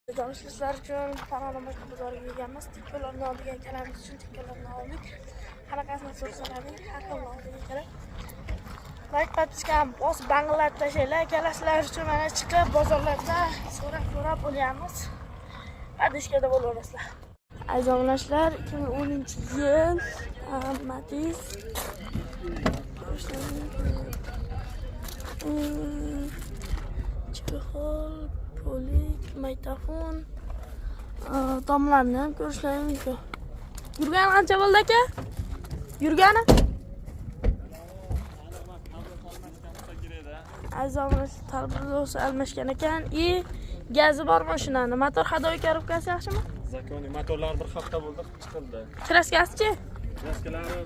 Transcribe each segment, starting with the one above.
Sizlar uchun Farg'ona bozoriga kelganmiz. Tikkalarni oldiga kelamiz uchun tikkalarni oldik. Qanaqasini so'rasalaring, har xil oldiga kelib. Like podpiskani bosib bang'ilab tashlaylar. Kelasizlar uchun mana chiqib bozorlarda so'rab olyapmiz. Padishkada bo'laverasizlar. Aziz obunachilar, 2010-yil Matiz Chexol polik, magnitofon, tomlarni ham ko'rishlaring mumkin. Yurgani qancha bo'ldi aka? Yurgani? Aziz obunachilar, tarbiyadosi almashgan ekan. Gazi bor mashinani. Motor hadoviy korobkasi yaxshimi? Zakoniy motorlar bir hafta bo'ldi chiqildi. Kraskasi-chi? Kraskalari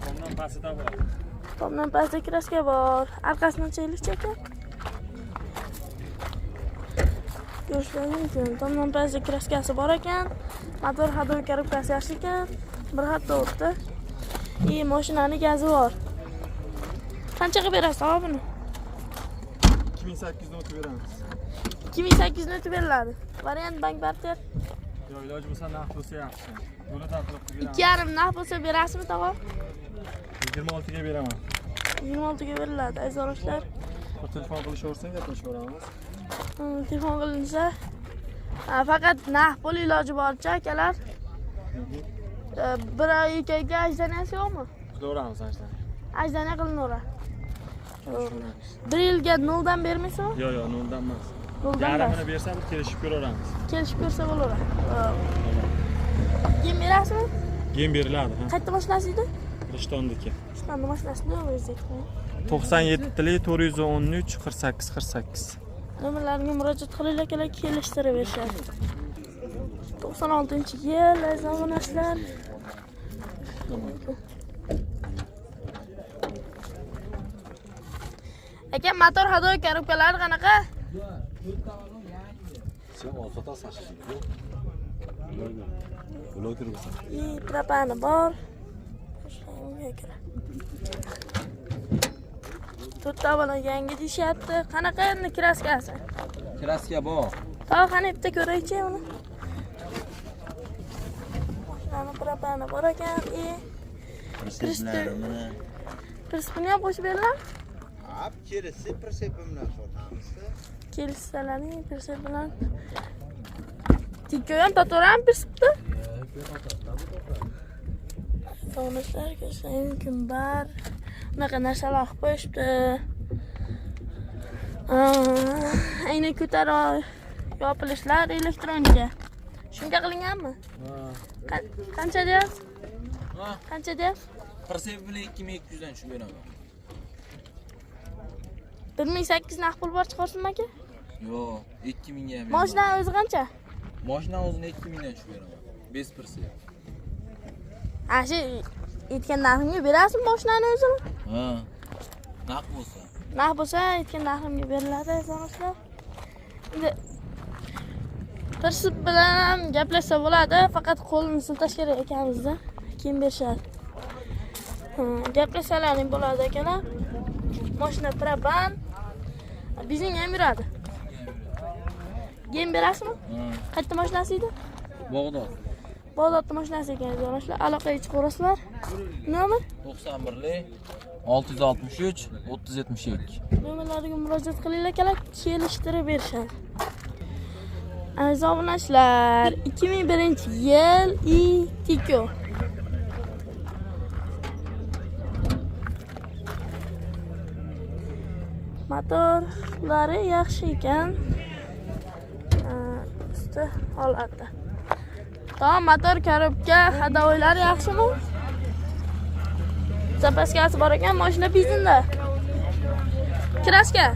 tomdan pastida bor. Tomdan pastda kraska bor. Orqasidan chaylikchi ekan. Ko'rishlaring mumkin. Tomdan pastda kraskasi bor ekan. Motor hadoviy korobkasi yaxshi ekan. Bir hafta o'tdi. Mashinani gazi bor. Qanchaga berasiz buni? 2800 dan o'tib beramiz. 2800 dan o'tib beriladi. Variant bank barter. Yo'q, iloji bo'lsa naqd bo'lsa yaxshi. Buni taqlib qilib 2,5 naqd bo'lsa berasizmi, tog'a? 26 ga beraman. 26 ga beriladi, aziz do'stlar. Telefon qilishaversang gaplashaveramiz. Telefon qilinsa, faqat naqd pul iloji boricha akalar. Bir oyga ajdaniyasi yo'qmi? Qilaveramiz ajdan. Ajdaniya qilinaveradi. 1 yilga 0 dan bermaysizmi? Yo'q, noldan emas. Noldan yarmini bersa biz kelishib ko'raveramiz. Kelishib ko'rsa bo'laveradi. Keyin berasizmi? Keyin beriladi, ha. Qayerda mashinasi edi? Rishtondiki. Rishtonni mashinasini o'zingiz 97 413 48 48. Nomerlarga murojaat qilinglar, akalar kelishtirib berishadi. 96-yil aziz obunachilar. Aka, motor hadoviy korobkalari qanaqa? Propani bor. To'rtta balon yangi deyishyapti. Qanaqa endi kraskasi? Kraska bor. Qani bitta ko'raychi uni. Mana propani bor ekan. Prinsipini ham qo'shib beriladi. Kelisi prinsipim bilan sotamiz. Kelisalaring prinsip bilan. Tikka ham to'toram prinsipda. So'nishlar ko'rsam mumkin bar. Bunaqa narsalar qilib qo'yishibdi. Ayni ko'tarib yopilishlar elektronika. Shunga qilinganmi? Qancha deyapsiz? Qancha deyapsiz? Prinsip bilan 2200 dan tushib beraman. 1800 naqd pul bor chiqarsinmi aka? Yo'q, 2000 ga ham. Mashina o'zi qancha? Mashina o'zini 2000 dan tushib beraman. 5%. Shu aytgan narximga berasizmi mashinani o'zini? Ha. Naqd bo'lsa. Naqd bo'lsa aytgan narximga beriladi, do'stlar. Endi prinsip bilan gaplashsa bo'ladi, faqat qo'lni siltash kerak ekanimizda. Keyin berishadi. Gaplashsalaring bo'ladi akalar. Mashina proban. Bizning ham yuradi. Keyin berasizmi? Qayerda mashinasi edi? Bog'dod. Bog'dodda mashinasi ekan, do'stlar. Aloqaga chiqaverasizlar. Nomer 91 663 3072. Nomerlariga murojaat qilinglar, akalar, kelishtirib berishadi. Aziz obunachilar, 2001-yil Tiko. Motorlari yaxshi ekan. Usti holatda. Tamam, motor korobka hadoviylari yaxshimi? Zapaskasi bor ekan, mashina benzinda. Kraska.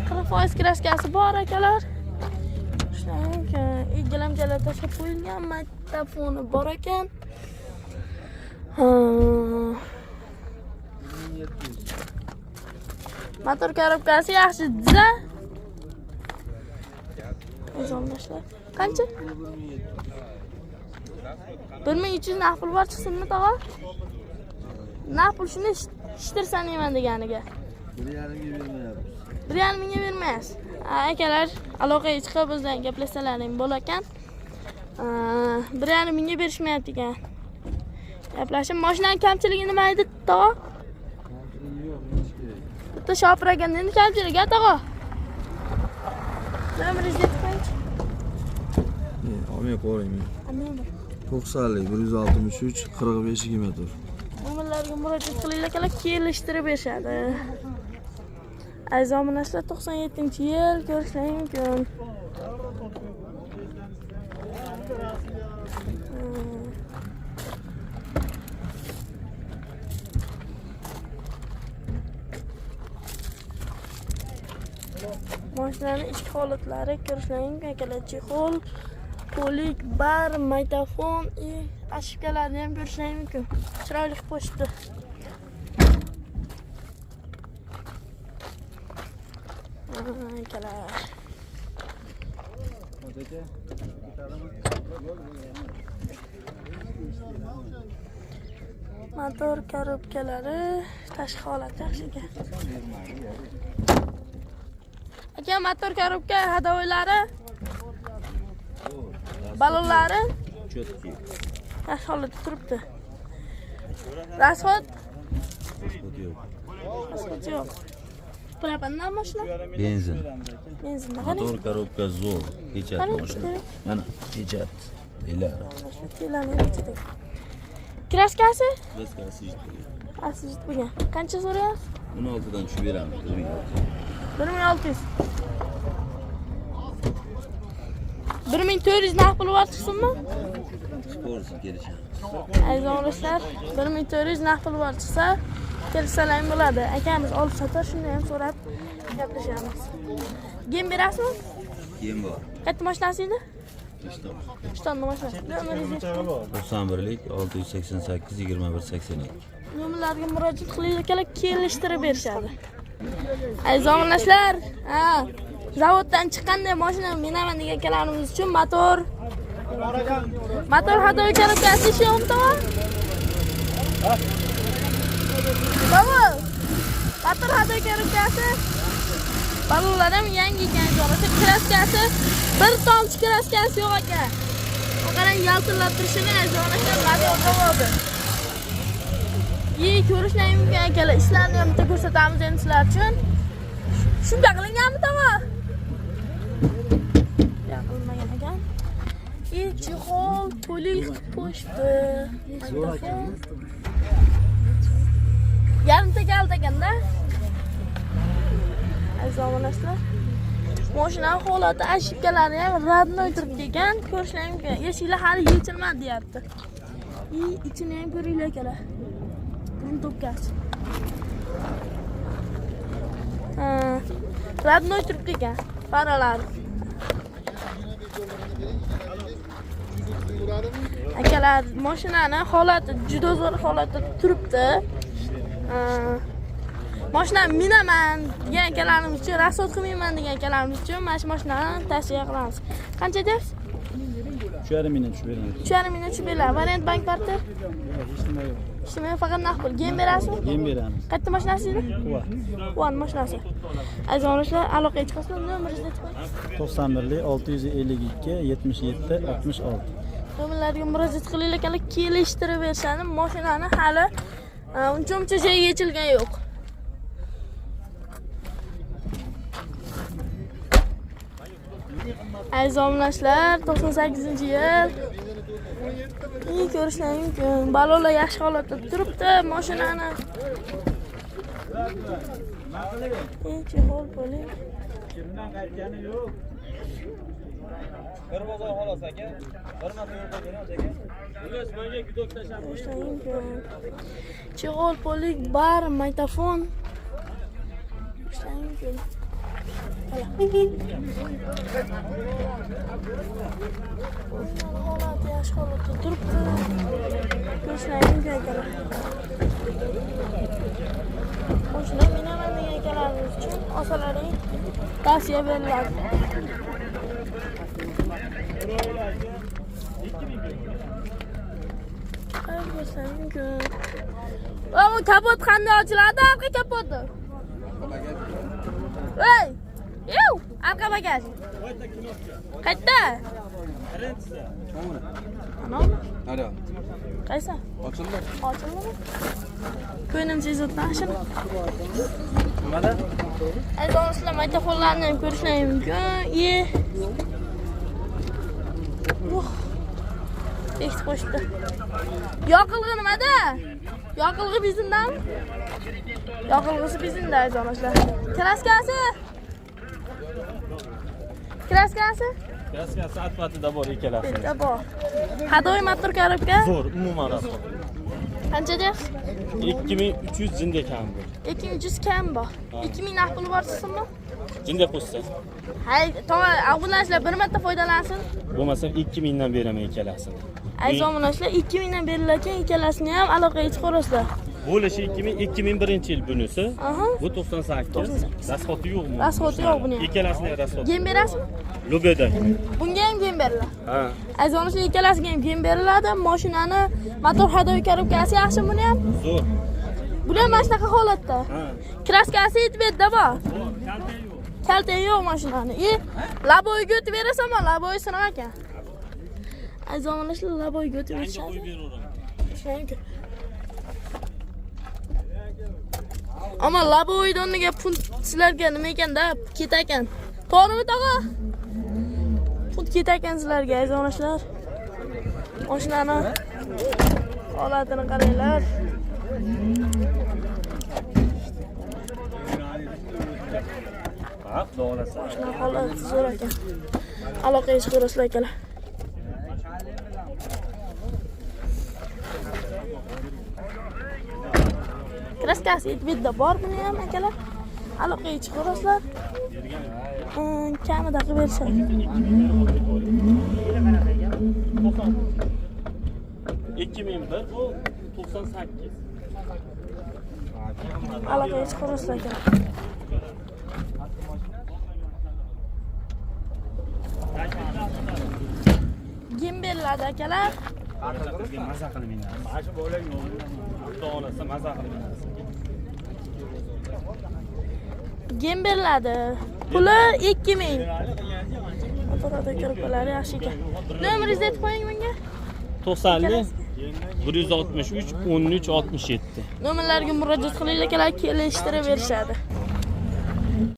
40% kraskasi bor akalar. Shunga igilamchalar tashlab qo'yilgan, magnitofoni bor ekan. Motor korobkasi yaxshi diza. O'zimlashlar. Qancha? 1300 naqd pul bor chiqsinmi, tog'a? Naqd pul shuni ishtirsan deyman deganiga. 1,5 ga bermayapmiz. 1,5 mingga bermaysiz. Akalar aloqaga chiqib bizdan gaplashsalaring bo'lakan. 1,5 mingga berishmayapti ekan. Gaplashib, mashinaning kamchiligi nima edi, tog'a? Bitta shopiragan endi kamchiligi, tog'a. Nomeringizni aytsangiz. Olmay qo'ying. Nomer. 90lik 163 45 24. Nomerlarga murojaat qilinglar, akalar kelishtirib berishadi. Aziz omonashlar 97-yil ko'rishingiz mumkin. Mashinaning ichki holatlari ko'rishingiz mumkin. Akalar chexol, polik, bar, magnitofon, ashkalarni ham ko'rishingiz mumkin. Chiroyli qilib qo'yishdi. Akalar. Motor korobkalari tashqi holati yaxshi ekan. Aka, motor korobka hadovoylari, balonlari yaxshi holatda turibdi. Rasxod yo'q. Propanda mashina? Benzin. Benzinda Motor korobka zo'r. Kechat mashina. Mana kechat. Elari. Kraskasi? Kraskasi Asist bo'lgan. Qancha so'rayapsiz? 16 dan tushib beramiz. 1600. 1400 naqd pul bor chiqsinmi? Sportsi kelishamiz. Aziz omonashlar, 1400 naqd pul bor chiqsa, kelsalang bo'ladi. Akamiz olib sotar, shuni ham so'rab gaplashamiz. Gem berasizmi? Keyin bor. Qayerda mashinasi edi? Ishton mashinasi. Nomeringizni 91lik 688 2182. nomerlarga murojaat qilinglar, akalar kelishtirib berishadi. Aziz omonashlar, zavoddan chiqqanda mashina minaman degan akalarimiz uchun motor hadovoy korobkasi ishyapti, tog'a? Baba, motor hadovoy korobkasi, balonlar ham yangi ekan, jo'rasi kraskasi, bir tomchi kraskasi yo'q ekan. Qarang, yaltillab turishini aziz omonashlar, motor bo'ldi. Ko'rishning mumkin akalar, ishlarni ham bitta ko'rsatamiz endi sizlar uchun. Shunday qilinganmi, tog'a? Yaqilmagan ekan. Chexol, polik, pochta, magnitofon. Yarimta kalta ekanda. Aziz omonashlar, mashinaning holati, ashibkalari ham radnoy turibdi ekan. Ko'rishning mumkin. Eshiklar hali yechilmadi, deyapti. Ichini ham ko'ringlar akalar. Topgasi. Radnoy turibdi ekan. Faralar. Akalar, mashinaning holati juda zo'r holatda turibdi. Mashina minaman degan akalarimiz uchun, rasxod qilmayman degan akalarimiz uchun mana shu mashinani tavsiya qilamiz. Qancha deyapsiz? 3,5 mingdan tushib beramiz. 3,5 mingdan tushib beradi. Variant bank karta? Ishimga faqat naqd pul. Gem berasizmi? Gem beramiz. Qayerda mashinasi edi? Quvan mashinasi. Aziz omonashlar, aloqaga chiqasizlar, nomeringizni aytib qo'ying. 91lik 652 77 66. Nomerlarga murojaat qilinglar, akalar kelishtirib berishadi. Mashinani hali uncha joyi yechilgan yo'q. Aziz omonashlar, 98-yil. Ko'rishning mumkin. Balonlar yaxshi holatda turibdi, mashinani. Chexol polik. Kimdan qaytgani yo'q. Bir bozor xolos aka. Bir marta yo'l qo'yganmiz aka. Ular menga gudok tashamiz. Chexol polik, bar, magnitofon. Mumkin. Holati yaxshi holatda turibdi. Ko'rishning mumkin akalar. Mashina minaman degan akalarimiz uchun osalaring tavsiya beriladi. Kapot qanday ochiladi? Orqa kapoti. Voy! Yow, arqa bagaj. Qayerda? Anami? Ana. Qaysi? Ochildi. Ochildimi? Ko'nglim sezibdi shuni. Nimada? Aziz maktafonlarni ham ko'rishlar mumkin. Tekst qo'shdi. Yoqilg'i nimada? Yoqilg'i bizindami? Yoqilg'isi bizinda aziz. Kraskasi? Kraskasi? Kraskasi atfatida bor ikkalasi. Bitta bor. Hadoy motor korobka? Zo'r, umuman rasvo. Qancha deyapsiz? 2300 jinda kam bor. 2300 kam bor. 2000 naqd pul bor sizmi? Jinda qo'shsa. Hay, to'g'ri, obunachilar bir marta foydalansin. Bo'lmasa 2000 dan beraman ikkalasini. Aziz obunachilar 2000 dan berilar ekan, ikkalasini ham aloqaga chiqarasizlar. Bo'lishi 2001-yil bunisi. Aha. Bu 98. Rasxoti yo'qmi? Rasxoti yo'q buning. Ikkalasini rasxoti. Gem berasizmi? Lubeda. Bunga ham gem beriladi. Ha. Aziz obunachilar ikkalasiga ham gem beriladi. Mashinani motor hadoy korobkasi yaxshi buni ham. Zo'r. Buni ham mana shunaqa holatda. Ha. Kraskasi yetib bor. Kalta yo'q. Kalta yo'q mashinani. Laboyga o'tib berasanmi? Laboy siniq ekan. Aziz obunachilar laboyga o'tib Qancha qo'yib berishadi. beraveraman. Shunga. Ammo laboyni o'rniga punt sizlarga nima ekanda ketakan. To'g'rimi tog'a? Punt ketakan sizlarga aziz obunachilar. Mashinani holatini qaranglar. Ha, xudoolasa. Mashina holati zo'r ekan. Aloqaga chiqarasizlar akalar. Kraskasi yetibda bor buni ham akalar. Aloqaga chiqarasizlar. Kamida qilib berishadi. 2001 bu 98. Aloqaga chiqarasizlar akalar. Gem beriladi akalar. Maza qilib minasiz. Mana shu bo'lang yo'q. Xudoolasa maza qilib minasiz. Gem beriladi. Puli 2000. Motorda ko'rpalar yaxshi ekan. Nomeringizni aytib qo'ying menga. 90 163 13 67. Nomerlarga murojaat qilinglar akalar, kelishtirib berishadi.